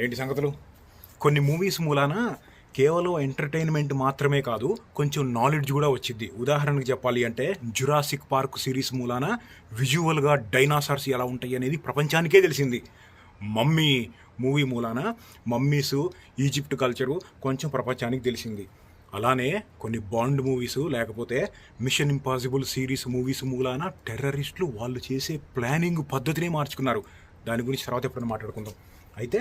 ఏంటి సంగతులు? కొన్ని మూవీస్ మూలాన కేవలం ఎంటర్టైన్మెంట్ మాత్రమే కాదు, కొంచెం నాలెడ్జ్ కూడా వచ్చింది. ఉదాహరణకు చెప్పాలి అంటే జురాసిక్ పార్క్ సిరీస్ మూలాన విజువల్గా డైనాసార్స్ ఎలా ఉంటాయి అనేది ప్రపంచానికే తెలిసింది. మమ్మీ మూవీ మూలాన మమ్మీసు, ఈజిప్ట్ కల్చరు కొంచెం ప్రపంచానికి తెలిసింది. అలానే కొన్ని బాండ్ మూవీసు లేకపోతే మిషన్ ఇంపాసిబుల్ సిరీస్ మూవీస్ మూలాన టెర్రరిస్టులు వాళ్ళు చేసే ప్లానింగ్ పద్ధతినే మార్చుకున్నారు. దాని గురించి తర్వాత ఎప్పుడైనా మాట్లాడుకుందాం. అయితే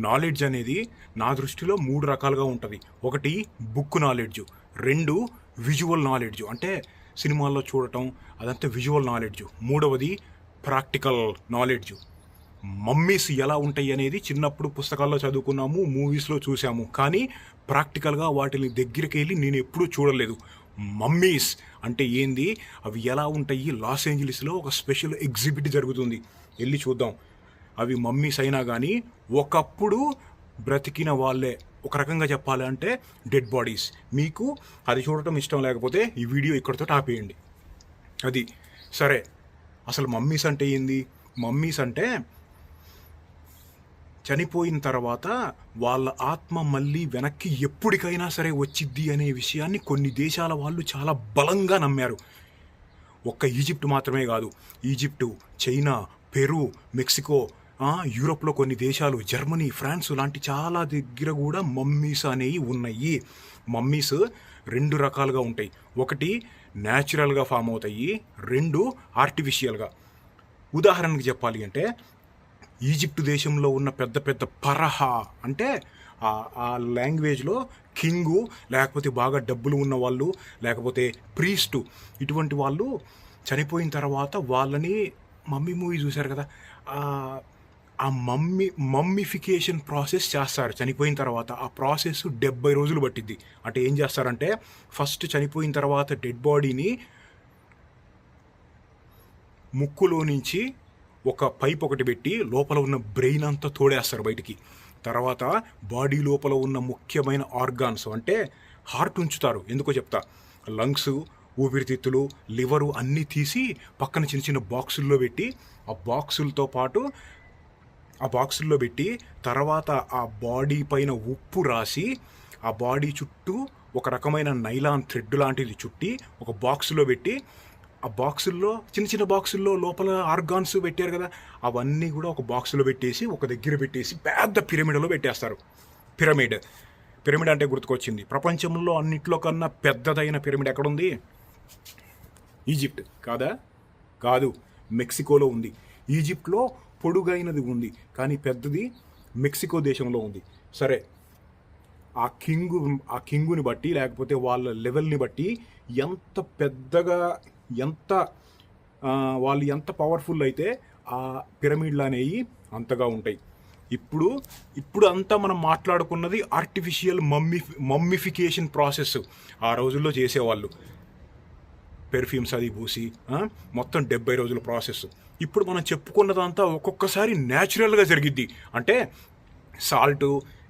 నాలెడ్జ్ అనేది నా దృష్టిలో 3 రకాలుగా ఉంటుంది. ఒకటి బుక్ నాలెడ్జ్, 2 విజువల్ నాలెడ్జ్ అంటే సినిమాల్లో చూడటం అదంతా విజువల్ నాలెడ్జ్, 3వది ప్రాక్టికల్ నాలెడ్జ్. మమ్మీస్ ఎలా ఉంటాయి అనేది చిన్నప్పుడు పుస్తకాల్లో చదువుకున్నాము, మూవీస్లో చూసాము, కానీ ప్రాక్టికల్గా వాటిని దగ్గరికి వెళ్ళి నేను ఎప్పుడూ చూడలేదు. మమ్మీస్ అంటే ఏంది, అవి ఎలా ఉంటాయి, లాస్ ఏంజలీస్లో ఒక స్పెషల్ ఎగ్జిబిట్ జరుగుతుంది, వెళ్ళి చూద్దాం. అవి మమ్మీస్ అయినా కానీ ఒకప్పుడు బ్రతికిన వాళ్ళే. ఒక రకంగా చెప్పాలంటే డెడ్ బాడీస్. మీకు అది చూడటం ఇష్టం లేకపోతే ఈ వీడియో ఇక్కడితో ఆపేయండి. అది సరే. అసలు మమ్మీస్ అంటే ఏంది? మమ్మీస్ అంటే చనిపోయిన తర్వాత వాళ్ళ ఆత్మ మళ్ళీ వెనక్కి ఎప్పటికైనా సరే వచ్చిద్ది అనే విషయాన్ని కొన్ని దేశాల వాళ్ళు చాలా బలంగా నమ్మారు. ఒక్క ఈజిప్ట్ మాత్రమే కాదు, ఈజిప్టు, చైనా, పెరు, మెక్సికో, యూరోప్లో కొన్ని దేశాలు, జర్మనీ, ఫ్రాన్స్ లాంటి చాలా దగ్గర కూడా మమ్మీస్ అనేవి ఉన్నాయి. మమ్మీస్ 2 రకాలుగా ఉంటాయి. ఒకటి న్యాచురల్గా ఫామ్ అవుతాయి, 2 ఆర్టిఫిషియల్గా. ఉదాహరణకు చెప్పాలి అంటే ఈజిప్ట్ దేశంలో ఉన్న పెద్ద పెద్ద పరహా అంటే ఆ లాంగ్వేజ్లో కింగు లేకపోతే బాగా డబ్బులు ఉన్న వాళ్ళు లేకపోతే ప్రీస్టు, ఇటువంటి వాళ్ళు చనిపోయిన తర్వాత వాళ్ళని మమ్మీ మూవీ చూశారు కదా, ఆ మమ్మిఫికేషన్ ప్రాసెస్ చేస్తారు చనిపోయిన తర్వాత. ఆ ప్రాసెస్ 70 రోజులు పట్టిద్ది. అంటే ఏం చేస్తారంటే ఫస్ట్ చనిపోయిన తర్వాత డెడ్ బాడీని ముక్కులో నుంచి ఒక పైప్ ఒకటి పెట్టి లోపల ఉన్న బ్రెయిన్ అంతా తోడేస్తారు బయటికి. తర్వాత బాడీ లోపల ఉన్న ముఖ్యమైన ఆర్గాన్స్ అంటే హార్ట్ ఉంచుతారు. ఎందుకో చెప్తా. లంగ్స్, ఊపిరితిత్తులు, లివరు అన్నీ తీసి పక్కన చిన్న చిన్న బాక్సుల్లో పెట్టి ఆ బాక్సుల్లో పెట్టి తర్వాత ఆ బాడీ పైన ఉప్పు రాసి ఆ బాడీ చుట్టూ ఒక రకమైన నైలాన్ థ్రెడ్ లాంటిది చుట్టి ఒక బాక్సులో పెట్టి ఆ బాక్సుల్లో చిన్న చిన్న బాక్సుల్లో లోపల ఆర్గాన్స్ పెట్టారు కదా, అవన్నీ కూడా ఒక బాక్సులో పెట్టేసి ఒక దగ్గర పెట్టేసి పెద్ద పిరమిడ్లో పెట్టేస్తారు. పిరమిడ్ అంటే గుర్తుకొచ్చింది. ప్రపంచంలో అన్నిట్లో కన్నా పెద్దదైన పిరమిడ్ ఎక్కడుంది? ఈజిప్ట్ కాదా? కాదు, మెక్సికోలో ఉంది. ఈజిప్ట్లో పొడుగైనది ఉంది కానీ పెద్దది మెక్సికో దేశంలో ఉంది. సరే, ఆ కింగుని బట్టి లేకపోతే వాళ్ళ లెవెల్ని బట్టి ఎంత పెద్దగా వాళ్ళు ఎంత పవర్ఫుల్ అయితే ఆ పిరమిడ్లు అనేవి అంతగా ఉంటాయి. ఇప్పుడు అంతా మనం మాట్లాడుకున్నది ఆర్టిఫిషియల్ మమ్మిఫికేషన్ ప్రాసెస్. ఆ రోజుల్లో చేసేవాళ్ళు పెర్ఫ్యూమ్స్ అది పూసి మొత్తం 70 రోజుల ప్రాసెస్. ఇప్పుడు మనం చెప్పుకున్నదంతా ఒక్కొక్కసారి న్యాచురల్గా జరిగిద్ది. అంటే సాల్ట్,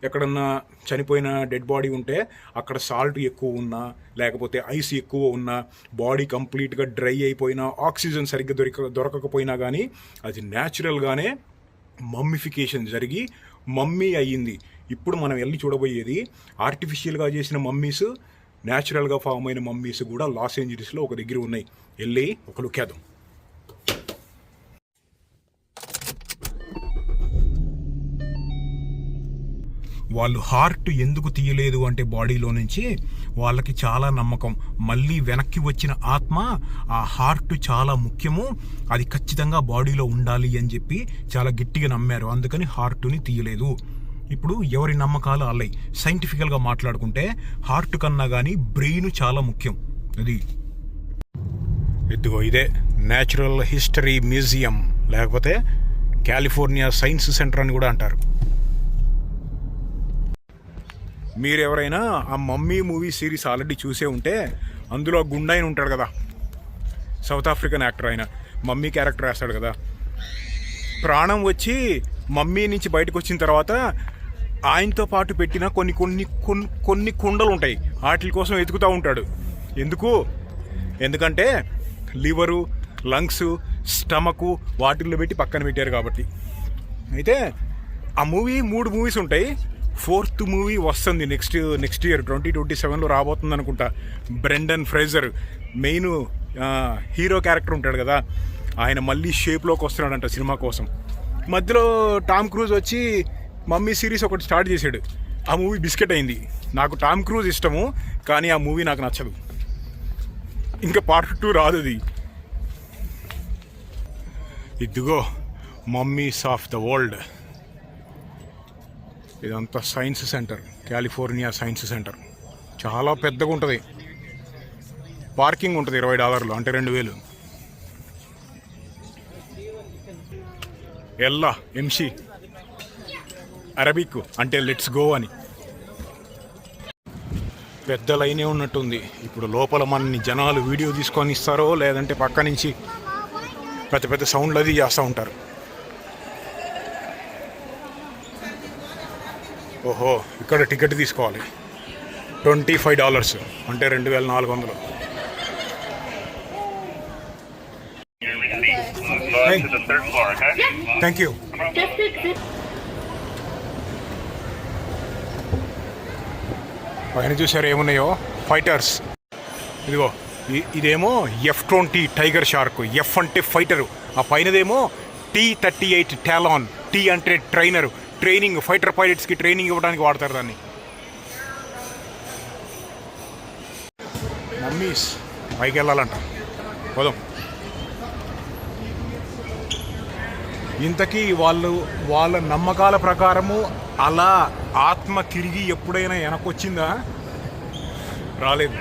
ఎక్కడన్నా చనిపోయిన డెడ్ బాడీ ఉంటే అక్కడ సాల్ట్ ఎక్కువ ఉన్నా లేకపోతే ఐస్ ఎక్కువ ఉన్నా, బాడీ కంప్లీట్గా డ్రై అయిపోయినా, ఆక్సిజన్ సరిగ్గా దొరకకపోయినా కానీ అది న్యాచురల్గానే మమ్మిఫికేషన్ జరిగి మమ్మీ అయ్యింది. ఇప్పుడు మనం వెళ్ళి చూడబోయేది ఆర్టిఫిషియల్గా చేసిన మమ్మీస్, న్యాచురల్గా ఫామ్ అయిన మమ్మీస్ కూడా లాస్ ఏంజలీస్లో ఒక దగ్గర ఉన్నాయి. వెళ్ళి ఒక లుక్ వేద్దాం. వాళ్ళు హార్ట్ ఎందుకు తీయలేదు అంటే బాడీలో నుంచి వాళ్ళకి చాలా నమ్మకం, మళ్ళీ వెనక్కి వచ్చిన ఆత్మ ఆ హార్ట్ చాలా ముఖ్యము, అది ఖచ్చితంగా బాడీలో ఉండాలి అని చెప్పి చాలా గట్టిగా నమ్మారు. అందుకని హార్ట్ని తీయలేదు. ఇప్పుడు ఎవరి నమ్మకాలు అల్లయి. సైంటిఫికల్గా మాట్లాడుకుంటే హార్ట్ కన్నా కానీ బ్రెయిన్ చాలా ముఖ్యం. అది ఇదిగో ఇదే న్యాచురల్ హిస్టరీ మ్యూజియం లేకపోతే కాలిఫోర్నియా సైన్స్ సెంటర్ అని కూడా అంటారు. మీరు ఎవరైనా ఆ మమ్మీ మూవీ సిరీస్ ఆల్రెడీ చూసే ఉంటే అందులో గుండాయిన ఉంటాడు కదా, సౌత్ ఆఫ్రికన్ యాక్టర్, ఆయన మమ్మీ క్యారెక్టర్ వేస్తాడు కదా. ప్రాణం వచ్చి మమ్మీ నుంచి బయటకు వచ్చిన తర్వాత ఆయనతో పాటు పెట్టిన కొన్ని కుండలు ఉంటాయి, వాటి కోసం వెతుకుతూ ఉంటాడు. ఎందుకంటే లివరు, లంగ్స్, స్టమకు వాటిల్లో పెట్టి పక్కన పెట్టారు కాబట్టి. అయితే ఆ మూవీ 3 మూవీస్ ఉంటాయి. 4th మూవీ వస్తుంది నెక్స్ట్ ఇయర్ 2027లో రాబోతుంది అనుకుంటా. Brendan Fraser main hero character ఉంటాడు కదా, ఆయన మళ్ళీ షేప్లోకి వస్తున్నాడంట సినిమా కోసం. మధ్యలో టామ్ క్రూజ్ వచ్చి మమ్మీ సిరీస్ ఒకటి స్టార్ట్ చేశాడు. ఆ మూవీ బిస్కెట్ అయింది. నాకు టామ్ క్రూజ్ ఇష్టము, కానీ ఆ మూవీ నాకు నచ్చదు. ఇంకా పార్ట్ 2 రాదు. అది ఇదిగో మమ్మీస్ ఆఫ్ ద వరల్డ్. ఇదంతా science centre, California science centre. చాలా పెద్దగా ఉంటుంది. పార్కింగ్ ఉంటుంది $20, అంటే 2000. ఎల్లా ఎంసి అరబిక్ అంటే లెట్స్ గో అని. పెద్ద లైనే ఉన్నట్టుంది. ఇప్పుడు లోపల మనని జనాలు వీడియో తీసుకొని ఇస్తారో లేదంటే పక్క నుంచి పెద్ద పెద్ద సౌండ్లు అది చేస్తూ ఉంటారు. ఓహో, ఇక్కడ టికెట్ తీసుకోవాలి $25, అంటే 2400. Thank you. పైన చూసారు ఏమున్నాయో, ఫైటర్స్. ఇదిగో ఇదేమో F-20 టైగర్ షార్క్. F అంటే ఫైటరు, ఆ పైనదేమో T-38 టాలాన్. T అంటే ట్రైనరు, ట్రైనింగ్, ఫైటర్ పైలట్స్కి ట్రైనింగ్ ఇవ్వడానికి వాడతారు దాన్ని. మమ్మీస్ పైకి వెళ్ళాలంట, పోదాం. ఇంతకీ వాళ్ళ నమ్మకాల ప్రకారము అలా ఆత్మ తిరిగి ఎప్పుడైనా వెనకొచ్చిందా? రాలేదు.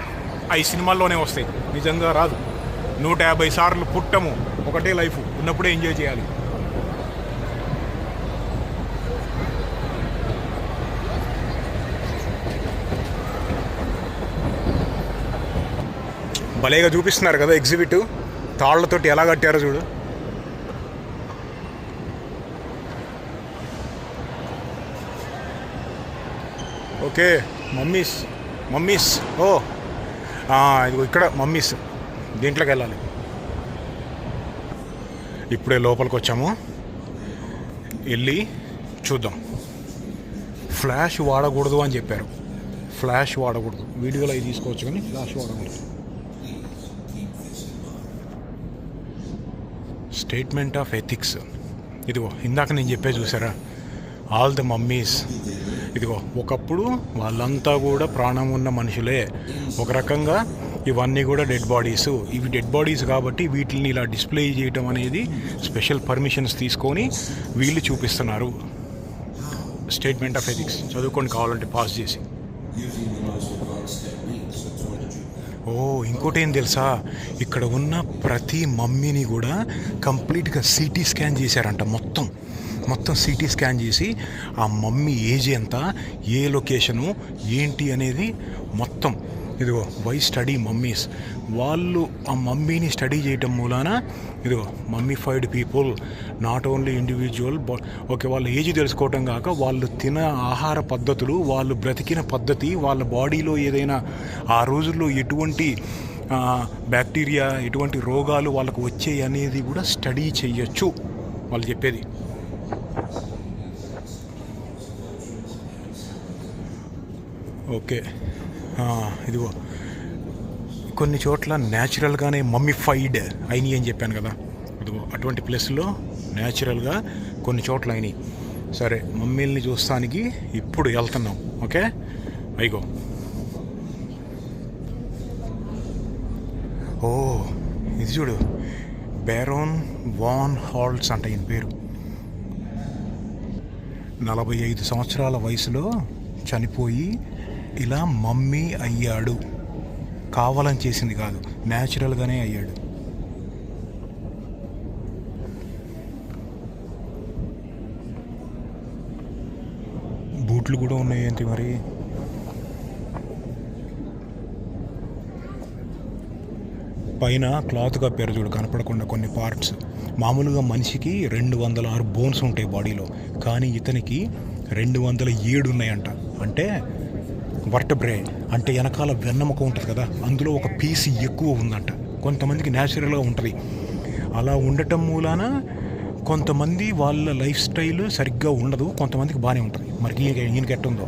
ఈ సినిమాల్లోనే వస్తాయి, నిజంగా రాదు. 150 సార్లు పుట్టము, ఒకటే లైఫ్ ఉన్నప్పుడే ఎంజాయ్ చేయాలి. భలేగా చూపిస్తున్నారు కదా ఎగ్జిబిట్. తాళ్లతోటి ఎలా కట్టారో చూడు. ఓకే, మమ్మీస్ ఓ ఇదిగో ఇక్కడ మమ్మీస్. దీంట్లోకి వెళ్ళాలి. ఇప్పుడే లోపలికి వచ్చాము, వెళ్ళి చూద్దాం. ఫ్లాష్ వాడకూడదు అని చెప్పారు. ఫ్లాష్ వాడకూడదు, వీడియోలో అవి తీసుకోవచ్చు కానీ ఫ్లాష్ వాడకూడదు. Statement of ethics. ఇదిగో ఇందాక నేను చెప్పే చూసారా, ఆల్ ద మమ్మీస్. ఇదిగో ఒకప్పుడు వాళ్ళంతా కూడా ప్రాణం ఉన్న మనుషులే. ఒక రకంగా ఇవన్నీ కూడా డెడ్ బాడీస్. ఇవి డెడ్ బాడీస్ కాబట్టి వీటిని ఇలా డిస్ప్లే చేయటం అనేది స్పెషల్ పర్మిషన్స్ తీసుకొని వీళ్ళు చూపిస్తున్నారు. స్టేట్మెంట్ ఆఫ్ ఎథిక్స్ చదువుకొని కావాలంటే పాస్ చేసి. ఓ ఇంకోటి ఏం తెలుసా, ఇక్కడ ఉన్న ప్రతి మమ్మీని కూడా కంప్లీట్గా సిటీ స్కాన్ చేశారంట. మొత్తం సిటీ స్కాన్ చేసి ఆ మమ్మీ ఏజ్ ఎంత, ఏ లొకేషను ఏంటి అనేది మొత్తం. ఇదిగో వై స్టడీ మమ్మీస్. వాళ్ళు ఆ మమ్మీని స్టడీ చేయటం మూలాన ఇదిగో mummified people, not only individual. Okay, వాళ్ళ ఏజ్ తెలుసుకోవటం కాక వాళ్ళు తిన ఆహార పద్ధతులు, వాళ్ళు బ్రతికిన పద్ధతి, వాళ్ళ బాడీలో ఏదైనా ఆ రోజుల్లో ఎటువంటి బ్యాక్టీరియా, ఎటువంటి రోగాలు వాళ్ళకు వచ్చాయి అనేది కూడా స్టడీ చెయ్యొచ్చు వాళ్ళు చెప్పేది. ఓకే, ఇదిగో కొన్ని చోట్ల న్యాచురల్గానే మమ్మీఫైడ్ అయినాయి అని చెప్పాను కదా. ఇదిగో అటువంటి ప్లేస్లో న్యాచురల్గా కొన్ని చోట్ల అయినాయి. సరే, మమ్మీల్ని చూస్తానికి ఇప్పుడు వెళ్తున్నాం. ఓకే, అయిగో. ఓ ఇది చూడు, బెరోన్ వాన్ హాల్ట్స్ అంట ఈయన పేరు. 45 సంవత్సరాల వయసులో చనిపోయి ఇలా మమ్మీ అయ్యాడు. కావాలని చేసింది కాదు, న్యాచురల్గానే అయ్యాడు. బూట్లు కూడా ఉన్నాయి ఏంటి మరి. పైన క్లాత్ కప్పారు చూడు, కనపడకుండా కొన్ని పార్ట్స్. మామూలుగా మనిషికి 206 బోన్స్ ఉంటాయి బాడీలో, కానీ ఇతనికి 207 ఉన్నాయంట. అంటే వర్టబ్రే అంటే వెనకాల వెన్నెముక ఉంటుంది కదా, అందులో ఒక పీస్ ఎక్కువ ఉందంట. కొంతమందికి న్యాచురల్గా ఉంటుంది. అలా ఉండటం మూలాన కొంతమంది వాళ్ళ లైఫ్ స్టైల్ సరిగ్గా ఉండదు, కొంతమందికి బాగానే ఉంటుంది. మరి ఈయనకి ఎట్టుందో.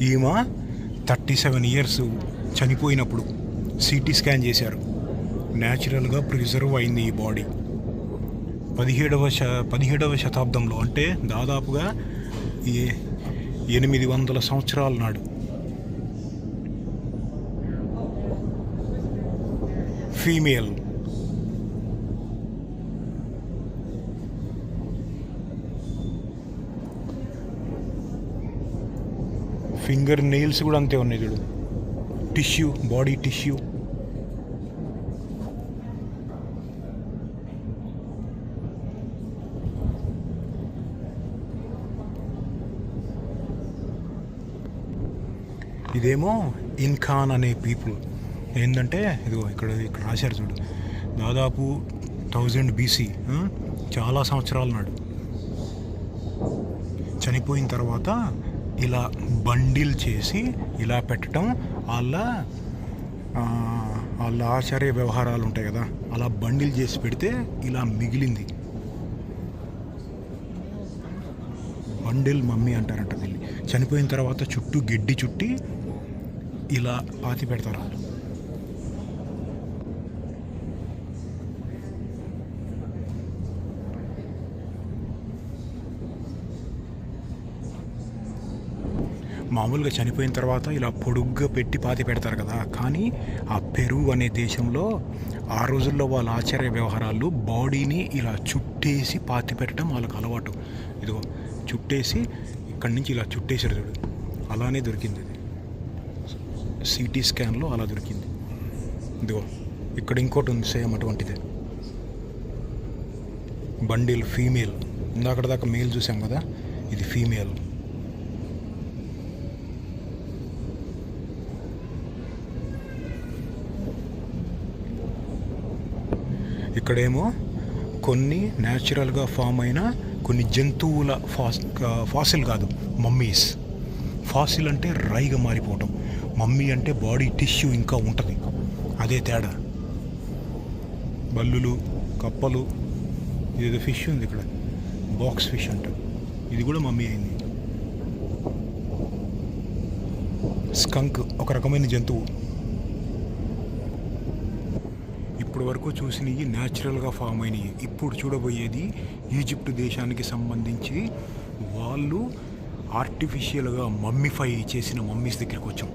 ఈమె 37 ఇయర్స్ చనిపోయినప్పుడు సిటీ స్కాన్ చేశారు. న్యాచురల్గా ప్రిజర్వ్ అయింది ఈ బాడీ. 17వ శతాబ్దంలో, అంటే దాదాపుగా 800 సంవత్సరాల నాడు. ఫీమేల్. ఫింగర్ నెయిల్స్ కూడా అంతే ఉన్నాయి చూడు. Tissue, body tissue. ఇదేమో ఇన్ఖాన్ అనే పీపుల్. ఏంటంటే ఇదిగో ఇక్కడ రాశారు చూడు, దాదాపు 1000 BC, చాలా సంవత్సరాల నాడు చనిపోయిన తర్వాత ఇలా బండిల్ చేసి ఇలా పెట్టడం వాళ్ళ ఆచార్య వ్యవహారాలు ఉంటాయి కదా, అలా బండిల్ చేసి పెడితే ఇలా మిగిలింది. బండిల్ మమ్మీ అంటారంట దీన్ని. చనిపోయిన తర్వాత చుట్టూ గడ్డి చుట్టి ఇలా పాతి పెడతారు. మామూలుగా చనిపోయిన తర్వాత ఇలా పొడుగ్గా పెట్టి పాతి పెడతారు కదా, కానీ ఆ పెరు అనే దేశంలో ఆ రోజుల్లో వాళ్ళ ఆచార్య వ్యవహారాలు బాడీని ఇలా చుట్టేసి పాతి పెట్టడం వాళ్ళకి అలవాటు. ఇదిగో చుట్టేసి ఇక్కడి నుంచి ఇలా చుట్టేసారు చూడు, అలానే దొరికింది ఇది. సిటీ స్కాన్లో అలా దొరికింది. ఇదిగో ఇక్కడ ఇంకోటి ఉంది సేమ్ అటువంటిదే. Bundle female. ఇందాక దాకా మేల్ చూసాం కదా, ఇది ఫీమేల్. ఇక్కడేమో కొన్ని న్యాచురల్గా ఫామ్ అయిన కొన్ని జంతువుల ఫాసిల్ కాదు, మమ్మీస్. ఫాసిల్ అంటే రైగా మారిపోవటం, మమ్మీ అంటే బాడీ టిష్యూ ఇంకా ఉంటుంది, అదే తేడా. బల్లులు, కప్పలు, ఇదేదో ఫిష్ ఉంది ఇక్కడ, బాక్స్ ఫిష్ అంట, ఇది కూడా మమ్మీ అయింది. స్కంక్ ఒక రకమైన జంతువు. ఇప్పటి వరకు చూసినవి న్యాచురల్గా ఫామ్ అయినవి. ఇప్పుడు చూడబోయేది ఈజిప్ట్ దేశానికి సంబంధించి వాళ్ళు ఆర్టిఫిషియల్గా మమ్మిఫై చేసిన మమ్మీస్ దగ్గరికి వచ్చాం.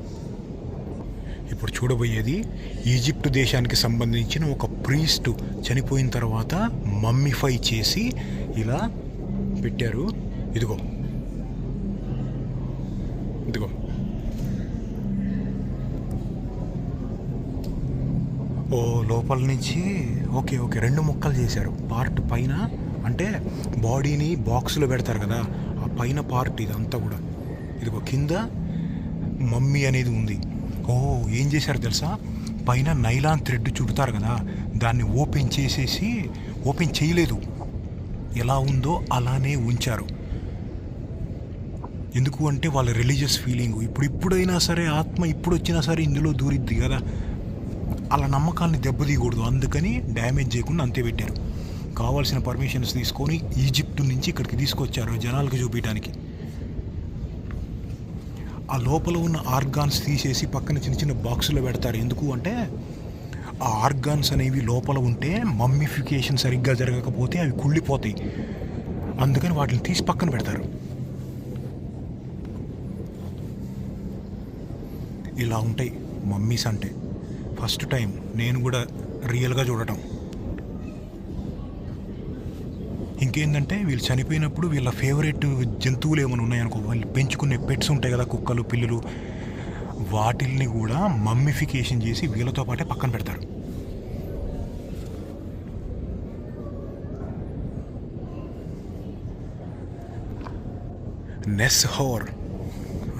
ఇప్పుడు చూడబోయేది ఈజిప్ట్ దేశానికి సంబంధించిన ఒక ప్రీస్ట్ చనిపోయిన తర్వాత మమ్మిఫై చేసి ఇలా పెట్టారు. ఇదిగో ఇదిగో ఓ లోపల నుంచి ఓకే 2 ముక్కలు చేశారు. పార్ట్ పైన అంటే బాడీని బాక్స్లో పెడతారు కదా, ఆ పైన పార్ట్ ఇదంతా కూడా. ఇదిగో కింద మమ్మీ అనేది ఉంది. ఓ ఏం చేశారు తెలుసా, పైన నైలాన్ థ్రెడ్ చుడతారు కదా, దాన్ని ఓపెన్ చేసేసి, ఓపెన్ చేయలేదు, ఎలా ఉందో అలానే ఉంచారు. ఎందుకు అంటే వాళ్ళ రిలీజియస్ ఫీలింగ్. ఇప్పుడైనా సరే ఆత్మ ఇప్పుడు వచ్చినా సరే ఇందులో దూరిద్ది కదా, అలా నమ్మకాలని దెబ్బతీయకూడదు, అందుకని డ్యామేజ్ చేయకుండా అంతే పెట్టారు. కావాల్సిన పర్మిషన్స్ తీసుకొని ఈజిప్ట్ నుంచి ఇక్కడికి తీసుకొచ్చారు జనాలకు చూపించడానికి. ఆ లోపల ఉన్న ఆర్గాన్స్ తీసేసి పక్కన చిన్న బాక్సులో పెడతారు. ఎందుకు అంటే ఆ ఆర్గాన్స్ అనేవి లోపల ఉంటే మమ్మిఫికేషన్ సరిగ్గా జరగకపోతే అవి కుళ్ళిపోతాయి, అందుకని వాటిని తీసి పక్కన పెడతారు. ఇలా ఉంటాయి మమ్మీస్ అంటే. ఫస్ట్ టైం నేను కూడా రియల్గా చూడటం. ఇంకేంటంటే వీళ్ళు చనిపోయినప్పుడు వీళ్ళ ఫేవరెట్ జంతువులు ఏమైనా ఉన్నాయనుకో, వాళ్ళు పెంచుకునే పెట్స్ ఉంటాయి కదా, కుక్కలు, పిల్లులు, వాటిల్ని కూడా మమ్మిఫికేషన్ చేసి వీళ్ళతో పాటే పక్కన పెడతారు. నెస్హోర్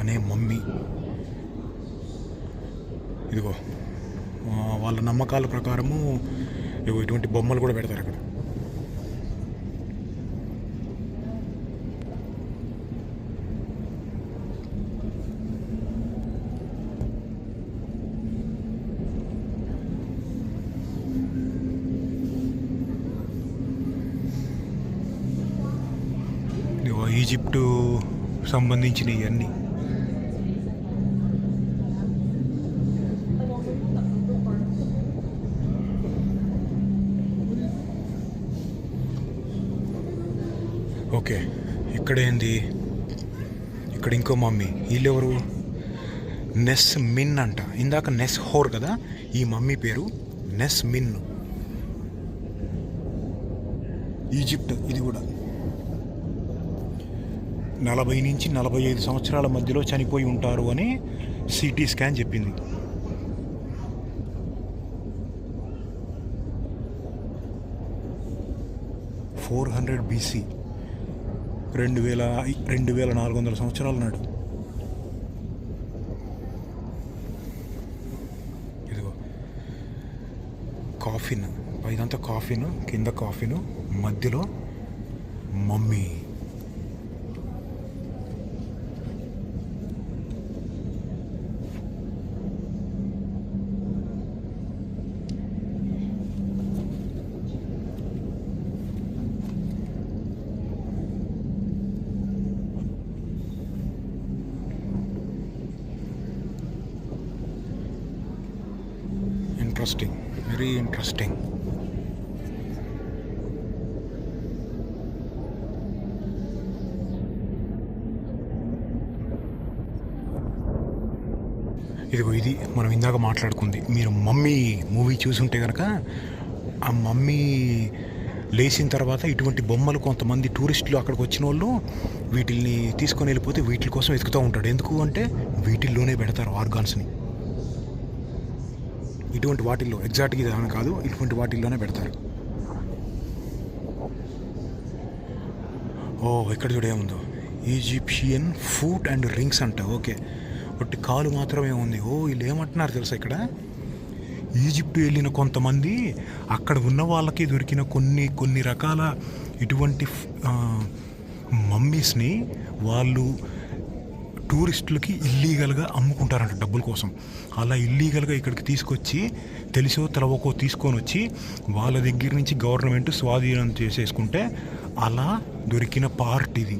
అనే మమ్మీ. ఇదిగో వాళ్ళ నమ్మకాల ప్రకారము ఇటువంటి బొమ్మలు కూడా పెడతారు అక్కడ. ఈజిప్టు సంబంధించిన ఇవన్నీ. ఓకే, ఇక్కడ ఏంది? ఇక్కడ ఇంకో మమ్మీ. వీళ్ళెవరు? నెస్ మిన్ అంట. ఇందాక నెస్ హోర్ కదా, ఈ మమ్మీ పేరు నెస్ మిన్. ఈజిప్ట్. ఇది కూడా 40 నుంచి 45 సంవత్సరాల మధ్యలో చనిపోయి ఉంటారు అని సిటీ స్కాన్ చెప్పింది. BC 2400 సంవత్సరాల నాడు. ఇదిగో కాఫిన్, పైదంతా కాఫిన్, కింద కాఫిన్, మధ్యలో మమ్మీ. Interesting, very interesting. ఇదిగో ఇది మనం ఇందాక మాట్లాడుకుంది. మీరు మమ్మీ మూవీ చూసుంటే కనుక, ఆ మమ్మీ లేచిన తర్వాత ఇటువంటి బొమ్మలు కొంతమంది టూరిస్టులు అక్కడికి వచ్చిన వాళ్ళు వీటిల్ని తీసుకొని వెళ్ళిపోతే వీటి కోసం వెతుకుతూ ఉంటాడు. ఎందుకు అంటే వీటిల్లోనే పెడతారు ఆర్గాన్స్ని. ఇటువంటి వాటిల్లో, ఎగ్జాక్ట్గా ఇది అని కాదు, ఇటువంటి వాటిల్లోనే పెడతారు. ఓ, ఇక్కడ చూడేముందో, ఈజిప్షియన్ ఫుట్ అండ్ రింగ్స్ అంట. ఓకే, ఒకటి కాలు మాత్రమే ఉంది. ఓ, వీళ్ళు ఏమంటున్నారు తెలుసా, ఇక్కడ ఈజిప్ట్ వెళ్ళిన కొంతమంది అక్కడ ఉన్న వాళ్ళకి దొరికిన కొన్ని రకాల ఇటువంటి మమ్మీస్ని వాళ్ళు టూరిస్టులకి ఇల్లీగల్గా అమ్ముకుంటారంట డబ్బుల కోసం. అలా ఇల్లీగల్గా ఇక్కడికి తీసుకొచ్చి తెలిసో తెలవకో తీసుకొని వచ్చి వాళ్ళ దగ్గర నుంచి గవర్నమెంట్ స్వాధీనం చేసేసుకుంటే అలా దొరికిన పార్ట్ ఇది.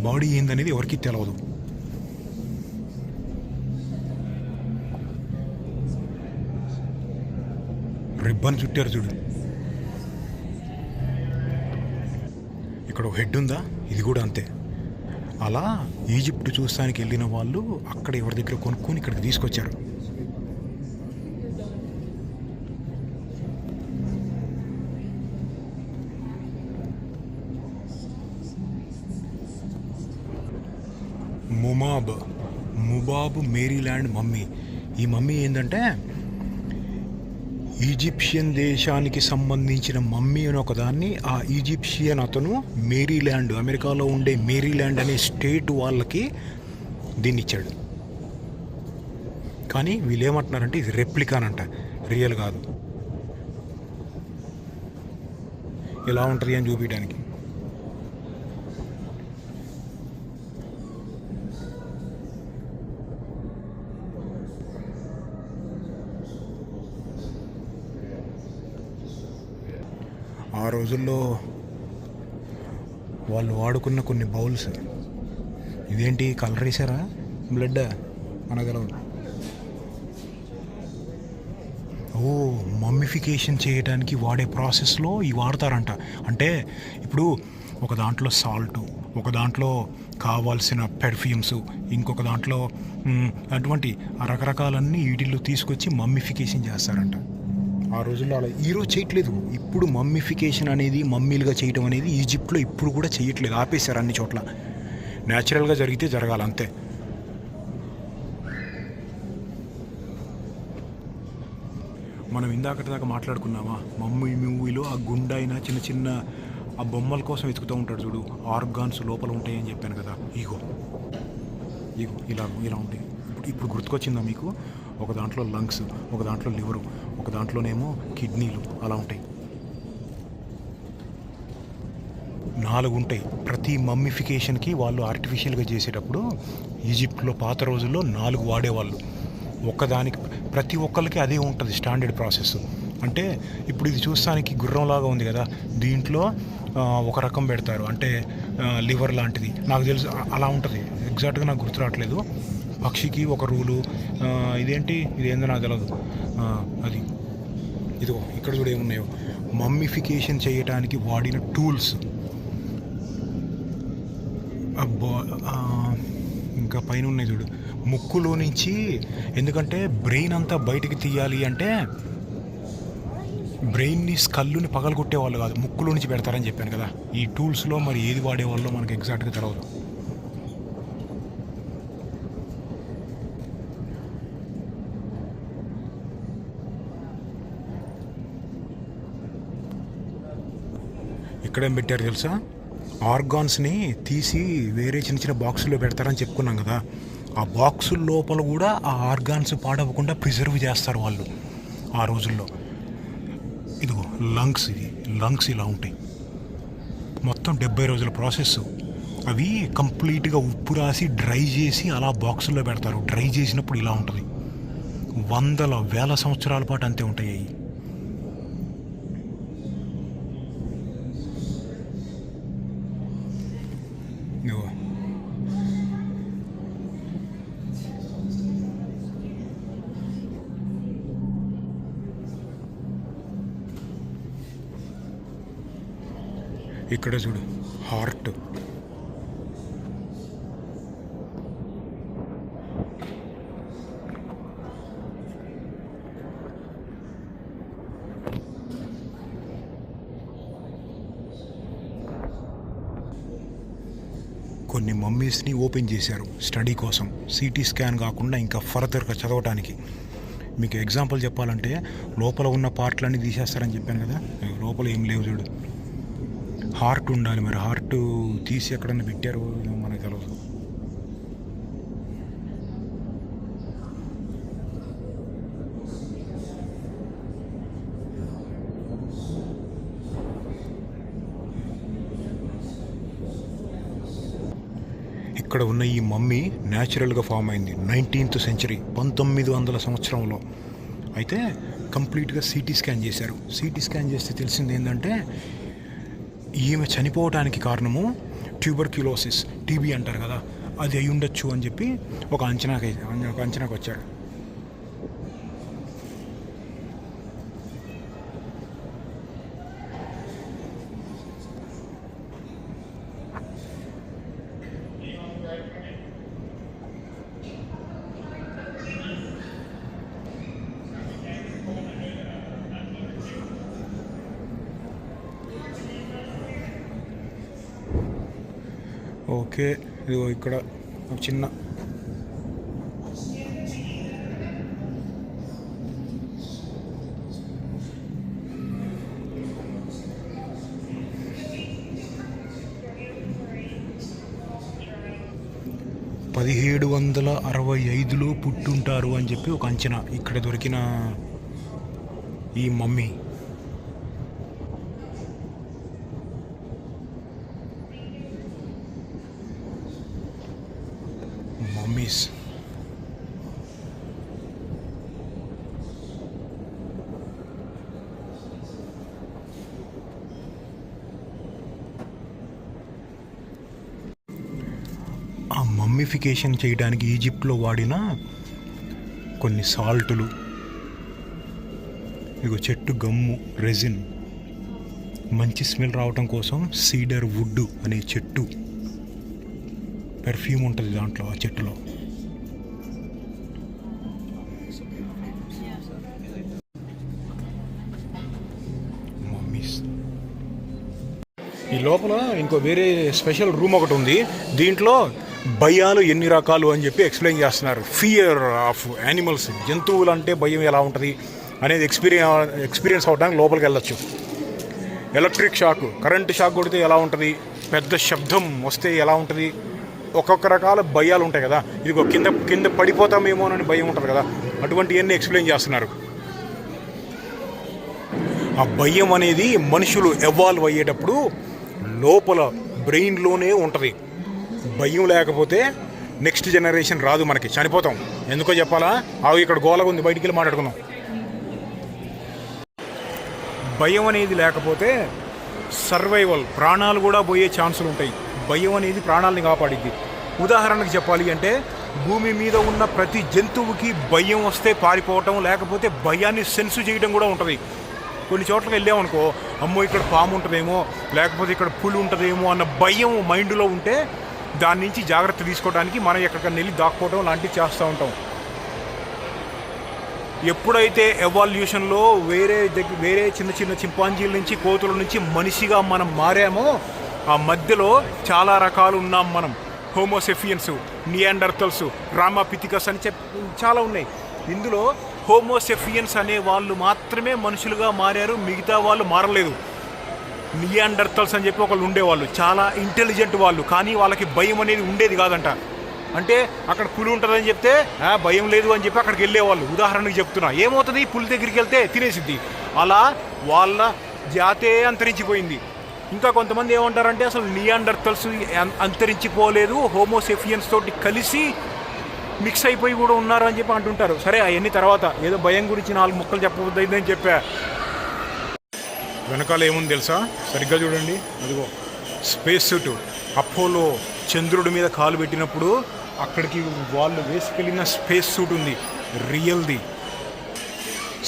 బాడీ ఏందనేది ఎవరికి తెలియదు. రిబ్బన్ చుట్టారు చూడు. ఇక్కడ ఒక హెడ్ ఉందా, ఇది కూడా అంతే. అలా ఈజిప్ట్ చూస్తానికి వెళ్ళిన వాళ్ళు అక్కడ ఎవరి దగ్గర కొనుక్కొని ఇక్కడికి తీసుకొచ్చారు. ముబాబ్ మేరీల్యాండ్ మమ్మీ. ఈ మమ్మీ ఏంటంటే ఈజిప్షియన్ దేశానికి సంబంధించిన మమ్మీ అని ఒకదాన్ని ఆ ఈజిప్షియన్ అతను మేరీల్యాండ్, అమెరికాలో ఉండే మేరీల్యాండ్ అనే స్టేట్ వాళ్ళకి దీన్ని ఇచ్చాడు. కానీ వీళ్ళు ఏమంటున్నారంటే ఇది రెప్లికానంట, రియల్ కాదు. ఎలా ఉంటుంది అని చూపించడానికి. ఆ రోజుల్లో వాళ్ళు వాడుకున్న కొన్ని బౌల్స్. ఇదేంటి, కలర్ వేసారా? బ్లడ్ మనగలవు. ఓ, మమ్మిఫికేషన్ చేయడానికి వాడే ప్రాసెస్లో ఇవి వాడతారంట. అంటే ఇప్పుడు ఒక దాంట్లో సాల్టు, ఒక దాంట్లో కావాల్సిన పెర్ఫ్యూమ్స్, ఇంకొక దాంట్లో అటువంటి రకరకాలన్నీ వీటిల్లో తీసుకొచ్చి మమ్మిఫికేషన్ చేస్తారంట. ఆ రోజుల్లో అలా ఈరోజు చేయట్లేదు. ఇప్పుడు మమ్మిఫికేషన్ అనేది, మమ్మీలుగా చేయటం అనేది ఈజిప్ట్లో ఇప్పుడు కూడా చేయట్లేదు, ఆపేశారు అన్ని చోట్ల. న్యాచురల్గా జరిగితే జరగాలి అంతే. మనం ఇందాక మాట్లాడుకున్నామా, మమ్మీ మూవీలో ఆ గుండైన చిన్న చిన్న ఆ బొమ్మల కోసం వెతుకుతూ ఉంటాడు చూడు, ఆర్గాన్స్ లోపల ఉంటాయని చెప్పాను కదా. ఇగో ఇలా ఉంటాయి. ఇప్పుడు గుర్తుకొచ్చిందా మీకు? ఒక దాంట్లో లంగ్స్, ఒక దాంట్లో లివరు, ఒక దాంట్లోనేమో కిడ్నీలు, అలా ఉంటాయి. 4 ఉంటాయి. ప్రతి మమ్మిఫికేషన్కి వాళ్ళు ఆర్టిఫిషియల్గా చేసేటప్పుడు ఈజిప్ట్లో పాత రోజుల్లో 4 వాడేవాళ్ళు. ప్రతి ఒక్కరికి అదే ఉంటుంది స్టాండర్డ్ ప్రాసెస్. అంటే ఇప్పుడు ఇది చూస్తానికి గుర్రంలాగా ఉంది కదా, దీంట్లో ఒక రకం పెడతారు, అంటే లివర్ లాంటిది నాకు తెలుసు అలా ఉంటుంది. ఎగ్జాక్ట్గా నాకు గుర్తు రావట్లేదు. పక్షికి ఒక రూలు, ఇదేందో నాకు తెలియదు. అది ఇదిగో ఇక్కడ కూడా ఏమున్నాయో, మమ్మిఫికేషన్ చేయడానికి వాడిన టూల్స్. అబ్బా, ఇంకా పైన ఉన్నాయి చూడు, ముక్కులో నుంచి. ఎందుకంటే బ్రెయిన్ అంతా బయటికి తీయాలి అంటే బ్రెయిన్ని స్కల్లుని పగలగొట్టే వాళ్ళు కాదు, ముక్కులో నుంచి పెడతారని చెప్పాను కదా. ఈ టూల్స్లో మరి ఏది వాడేవాళ్ళో మనకు ఎగ్జాక్ట్గా తెలియదు. ఇక్కడేం పెట్టారు తెలుసా, ఆర్గాన్స్ని తీసి వేరే చిన్న చిన్న బాక్సుల్లో పెడతారని చెప్పుకున్నాం కదా. ఆ బాక్సుల లోపల కూడా ఆ ఆర్గాన్స్ పాడవకుండా ప్రిజర్వ్ చేస్తారు వాళ్ళు ఆ రోజుల్లో. ఇదిగో లంగ్స్, లంగ్స్ ఇలా ఉంటాయి. మొత్తం 70 రోజుల ప్రాసెస్. అవి కంప్లీట్గా ఉప్పు రాసి డ్రై చేసి అలా బాక్సుల్లో పెడతారు. డ్రై చేసినప్పుడు ఇలా ఉంటుంది. వందల వేల సంవత్సరాల పాటు అంతే ఉంటాయి. ఇక్కడ చూడు, హార్ట్. కొన్ని మమ్మీస్ని ఓపెన్ చేశారు స్టడీ కోసం, సిటీ స్కాన్ కాకుండా ఇంకా ఫర్దర్గా చదవటానికి. మీకు ఎగ్జాంపుల్ చెప్పాలంటే లోపల ఉన్న పార్ట్లన్నీ తీసేస్తారని చెప్పాను కదా, లోపల ఏం లేవు చూడు. హార్ట్ ఉండాలి, మరి హార్ట్ తీసి ఎక్కడన్నా పెట్టారో మనకు తెలియదు. ఇక్కడ ఉన్న ఈ మమ్మీ న్యాచురల్గా ఫామ్ అయింది 19th century, 1900 సంవత్సరంలో. అయితే కంప్లీట్గా సిటీ స్కాన్ చేశారు. సిటీ స్కాన్ చేస్తే తెలిసింది ఏంటంటే ఈమె చనిపోవడానికి కారణము ట్యూబర్క్యులోసిస్, టీబీ అంటారు కదా, అది అయి ఉండొచ్చు అని చెప్పి ఒక అంచనాకు వచ్చారు. ఓకే, ఇదిగో ఇక్కడ ఒక చిన్న 1765లో పుట్టుంటారు అని చెప్పి ఒక అంచనా. ఇక్కడ దొరికిన ఈ మమ్మీ మమ్మీస్. ఆ మమ్మిఫికేషన్ చేయడానికి ఈజిప్ట్లో వాడిన కొన్ని సాల్టులు, ఇగో చెట్టు గమ్ము, రెజిన్, మంచి స్మెల్ రావటం కోసం సీడర్ వుడ్ అనే చెట్టు, పెర్ఫ్యూమ్ ఉంటుంది దాంట్లో, ఆ చెట్టులో. మమ్మీస్. ఈ లోపల ఇంకో వేరే స్పెషల్ రూమ్ ఒకటి ఉంది. దీంట్లో భయాలు ఎన్ని రకాలు అని చెప్పి ఎక్స్ప్లెయిన్ చేస్తున్నారు. ఫియర్ ఆఫ్ యానిమల్స్, జంతువులు అంటే భయం ఎలా ఉంటుంది అనేది ఎక్స్పీరియన్స్ అవ్వడానికి లోపలికి వెళ్ళొచ్చు. ఎలక్ట్రిక్ షాక్, కరెంటు షాక్ కొడితే ఎలా ఉంటుంది, పెద్ద శబ్దం వస్తే ఎలా ఉంటుంది, ఒక్కొక్క రకాల భయాలు ఉంటాయి కదా. ఇదిగో కింద పడిపోతామేమో అని భయం ఉంటుంది కదా, అటువంటివన్నీ ఎక్స్ప్లెయిన్ చేస్తున్నారు. ఆ భయం అనేది మనుషులు ఎవాల్వ్ అయ్యేటప్పుడు లోపల బ్రెయిన్లోనే ఉంటుంది. భయం లేకపోతే నెక్స్ట్ జనరేషన్ రాదు, మనకి చనిపోతాం. ఎందుకో చెప్పాలా? అవి ఇక్కడ గోలగా ఉంది, బయటికి వెళ్ళి మాట్లాడుకుందాం. భయం అనేది లేకపోతే సర్వైవల్, ప్రాణాలు కూడా పోయే ఛాన్సులు ఉంటాయి. భయం అనేది ప్రాణాలని కాపాడిద్ది. ఉదాహరణకు చెప్పాలి అంటే భూమి మీద ఉన్న ప్రతి జంతువుకి భయం వస్తే పారిపోవటం, లేకపోతే భయాన్ని సెన్సు చేయడం కూడా ఉంటుంది. కొన్ని చోట్లకి వెళ్ళామనుకో, అమ్మో ఇక్కడ పాము ఉంటుందేమో, లేకపోతే ఇక్కడ పులి ఉంటుందేమో అన్న భయం మైండ్లో ఉంటే దాని నుంచి జాగ్రత్త తీసుకోవడానికి మనం ఎక్కడికైనా వెళ్ళి దాక్కోవడం లాంటివి చేస్తూ ఉంటాం. ఎప్పుడైతే ఎవాల్యూషన్లో వేరే చిన్న చిన్న చింపాంజీల నుంచి, కోతుల నుంచి మనిషిగా మనం మారామో, ఆ మధ్యలో చాలా రకాలు ఉన్నాం మనం. హోమోసెఫియన్స్, నియాండర్తల్స్, రామాపిథికస్ అని చాలా ఉన్నాయి. ఇందులో హోమోసెఫియన్స్ అనే వాళ్ళు మాత్రమే మనుషులుగా మారారు, మిగతా వాళ్ళు మారలేదు. నియాండర్తల్స్ అని చెప్పి ఒకళ్ళు ఉండేవాళ్ళు, చాలా ఇంటెలిజెంట్ వాళ్ళు, కానీ వాళ్ళకి భయం అనేది ఉండేది కాదంట. అంటే అక్కడ పులి ఉంటుందని చెప్తే భయం లేదు అని చెప్పి అక్కడికి వెళ్ళేవాళ్ళు. ఉదాహరణకు చెప్తున్నా, ఏమవుతుంది, పులి దగ్గరికి వెళ్తే తినేసిద్ది. అలా వాళ్ళ జాతే అంతరించిపోయింది. ఇంకా కొంతమంది ఏమంటారంటే అసలు నియాండర్తల్స్ అంతరించిపోలేదు, హోమోసెఫియన్స్ తోటి కలిసి మిక్స్ అయిపోయి కూడా ఉన్నారు అని చెప్పి అంటుంటారు. సరే, అవన్నీ తర్వాత, ఏదో భయం గురించి 4 ముక్కలు చెప్పబోద్దని చెప్పా. వెనకాల ఏముంది తెలుసా? సరిగ్గా చూడండి, అదిగో స్పేస్ సూట్. అపోలో చంద్రుడి మీద కాలు పెట్టినప్పుడు అక్కడికి వాళ్ళు వేసుకెళ్ళిన స్పేస్ సూట్ ఉంది, రియల్ది.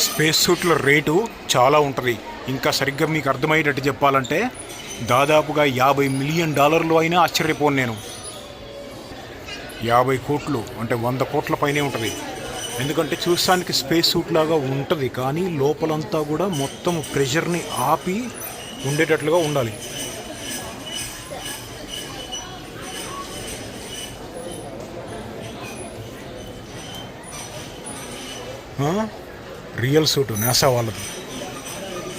స్పేస్ సూట్ల రేటు చాలా ఉంటుంది. ఇంకా సరిగ్గా మీకు అర్థమయ్యేటట్టు చెప్పాలంటే దాదాపుగా $50 మిలియన్ అయినా ఆశ్చర్యపోను నేను. 50 కోట్లు అంటే 100 కోట్ల పైనే ఉంటుంది. ఎందుకంటే చూస్తానికి స్పేస్ సూట్ లాగా ఉంటుంది, కానీ లోపలంతా కూడా మొత్తం ప్రెషర్ని ఆపి ఉండేటట్లుగా ఉండాలి. రియల్ సూటు నాసా వాళ్ళది.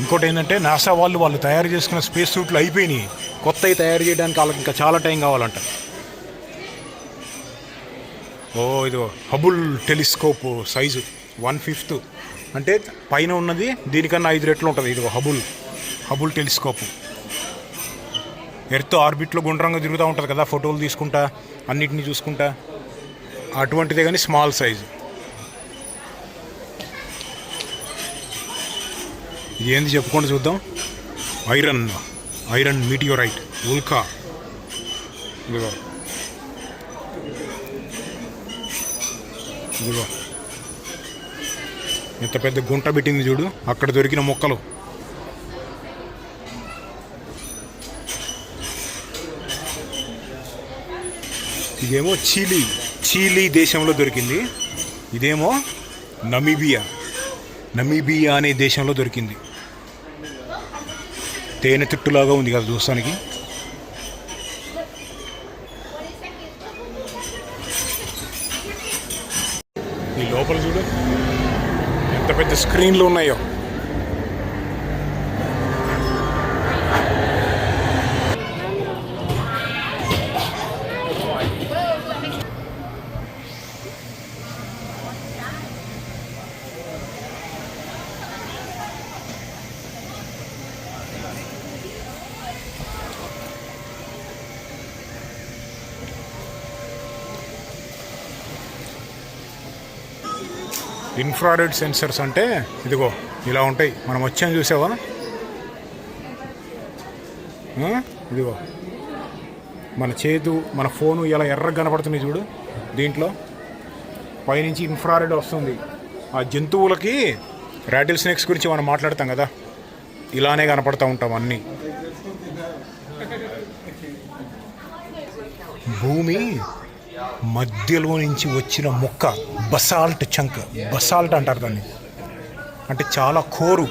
ఇంకోటి ఏంటంటే నాసా వాళ్ళు తయారు చేసుకున్న స్పేస్ సూట్లు అయిపోయినాయి, కొత్తవి తయారు చేయడానికి వాళ్ళకి ఇంకా చాలా టైం కావాలంట. ఇదిగో హబుల్ టెలిస్కోప్ సైజు 1/5, అంటే పైన ఉన్నది దీనికన్నా 5 రెట్లు ఉంటుంది. ఇదిగో హబుల్ టెలిస్కోప్. ఎర్త్ ఆర్బిట్లో గుండ్రంగా తిరుగుతూ ఉంటుంది కదా, ఫోటోలు తీసుకుంటా అన్నిటినీ చూసుకుంటా, అటువంటిదే కానీ స్మాల్ సైజు. ఇది ఏంది చెప్పుకుంటూ చూద్దాం. ఐరన్ మీటియోరైట్ ఉల్కా. ఇదిగో ఎంత పెద్ద గుంట పెట్టింది చూడు, అక్కడ దొరికిన మొక్కలు. ఇదేమో చీలీ దేశంలో దొరికింది. ఇదేమో నమీబియా అనే దేశంలో దొరికింది. తేనె తిట్టులాగా ఉంది కదా చూస్తానికి. ఈ లోపల చూడు ఎంత పెద్ద స్క్రీన్లు ఉన్నాయో. ఇన్ఫ్రారెడ్ సెన్సర్స్ అంటే ఇదిగో ఇలా ఉంటాయి. మనం వచ్చాము చూసావా, ఇదిగో మన ఫోను ఇలా ఎర్రగా కనపడుతుంది చూడు. దీంట్లో పైనుంచి ఇన్ఫ్రారెడ్ వస్తుంది. ఆ జంతువులకి రాటిల్ స్నేక్స్ గురించి మనం మాట్లాడతాం కదా, ఇలానే కనపడుతూ ఉంటాం అన్నీ. భూమి మధ్యలో నుంచి వచ్చిన మొక్క బసాల్ట్ అంటారు దాన్ని. అంటే చాలా కోరు,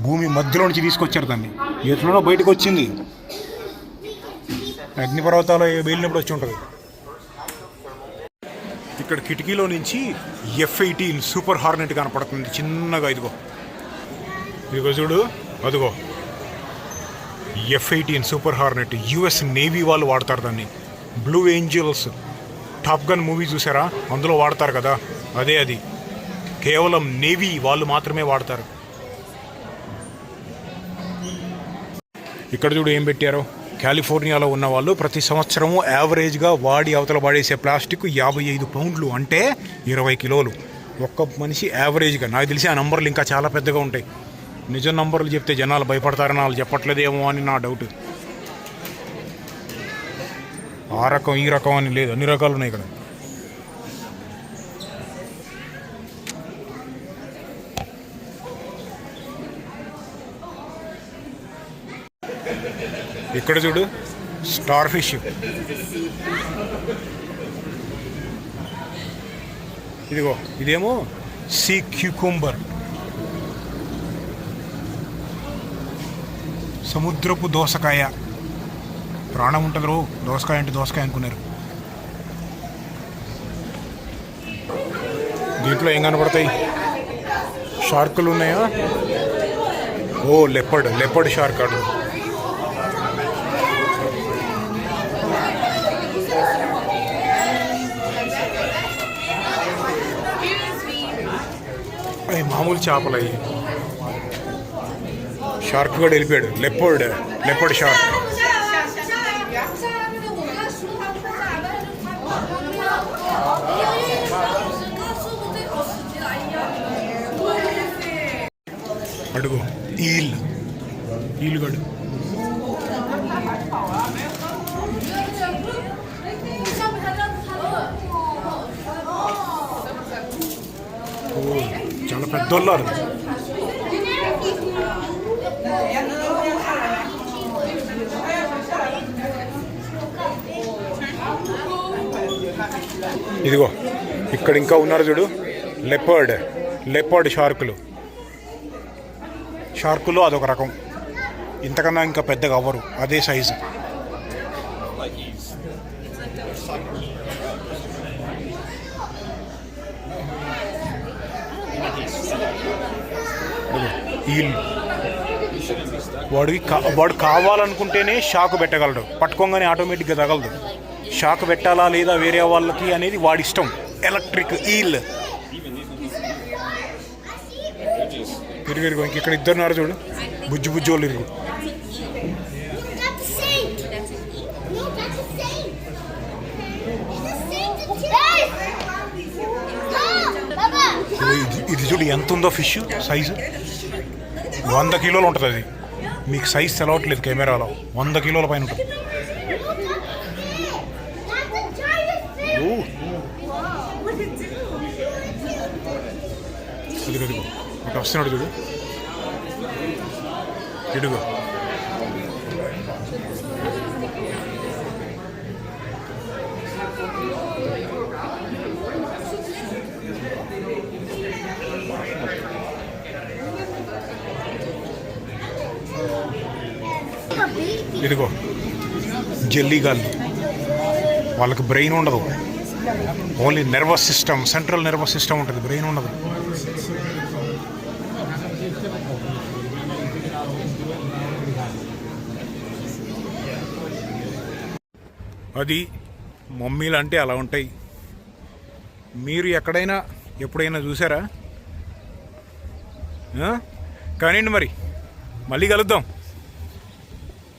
భూమి మధ్యలో నుంచి తీసుకొచ్చారు దాన్ని. ఎట్లనో బయటకు వచ్చింది, అగ్నిపర్వతాలు వెళ్ళినప్పుడు వచ్చి ఉంటుంది. ఇక్కడ కిటికీలో నుంచి F-18 సూపర్ హార్నెట్ కనపడుతుంది చిన్నగా. ఇదిగో చూడు, అదిగో F-18 super Hornet. US navy వాళ్ళు వాడతారు దాన్ని. Blue angels, top gun movie చూసారా, అందులో వాడతారు కదా, అదే అది. కేవలం నేవీ వాళ్ళు మాత్రమే వాడతారు. ఇక్కడ చూడు ఏం పెట్టారో. కాలిఫోర్నియాలో ఉన్న వాళ్ళు ప్రతి సంవత్సరము యావరేజ్గా వాడి అవతల వాడేసే ప్లాస్టిక్ 55 పౌండ్లు, అంటే 20 కిలోలు. ఒక్క మనిషి యావరేజ్గా, నాకు తెలిసి ఆ నంబర్లు ఇంకా చాలా పెద్దగా ఉంటాయి. నిజం నంబర్లు చెప్తే జనాలు భయపడతారని వాళ్ళు చెప్పట్లేదేమో అని నా డౌట్. ఆ రకం ఈ రకం అని లేదు, అన్ని రకాలు ఉన్నాయి ఇక్కడ. ఇక్కడ చూడు స్టార్ ఫిష్, ఇదిగో ఇదేమో సీ క్యూకుంబర్, సముద్రపు దోసకాయ. ప్రాణం ఉంటుంది రో, దోసకాయ అంటే దోసకాయ అనుకున్నారు. దీంట్లో ఏం కనపడతాయి? షార్కులు ఉన్నాయా? ఓ లెపర్డ్ షార్క్ అడు. అవి మామూలు చేపలు అయ్యి. షార్క్ కూడా వెళ్ళిపోయాడు. Leopard shark. అడుగు ఈల్ గడు. చాలా పెద్దోళ్ళు. ఇదిగో ఇక్కడ ఇంకా ఉన్నారు చూడు, లెపర్డ్ షార్కులు అదొక రకం. ఇంతకన్నా ఇంకా పెద్దగా అవ్వరు, అదే సైజు. వాడు కావాలనుకుంటేనే షాక్ పెట్టగలడు, పట్టుకోగానే ఆటోమేటిక్గా తగలదు. షాక్ పెట్టాలా లేదా వేరే వాళ్ళకి అనేది వాడి ఇష్టం. Electric eel. ఇరుగు ఇంక ఇక్కడ ఇద్దరున్నారు చూడు, బుజ్జి వాళ్ళు ఇరుగు. ఇది చూడు ఎంత ఉందో ఫిష్ సైజు. 100 కిలోలు ఉంటుంది అది. మీకు సైజ్ తెలవట్లేదు కెమెరాలో, 100 కిలోల పైన ఉంటుంది. ఇదిగో అటు వస్తున్నాడు చూడు, ఇడుగు. ఇదిగో జెల్లీగాళ్ళు. వాళ్ళకి బ్రెయిన్ ఉండదు, only nervous system, central nervous system ఉంటుంది, బ్రెయిన్ ఉండదు. అది మమ్మీలు అంటే అలా ఉంటాయి. మీరు ఎప్పుడైనా చూసారా? కానివ్వండి, మరి మళ్ళీ కలుద్దాం.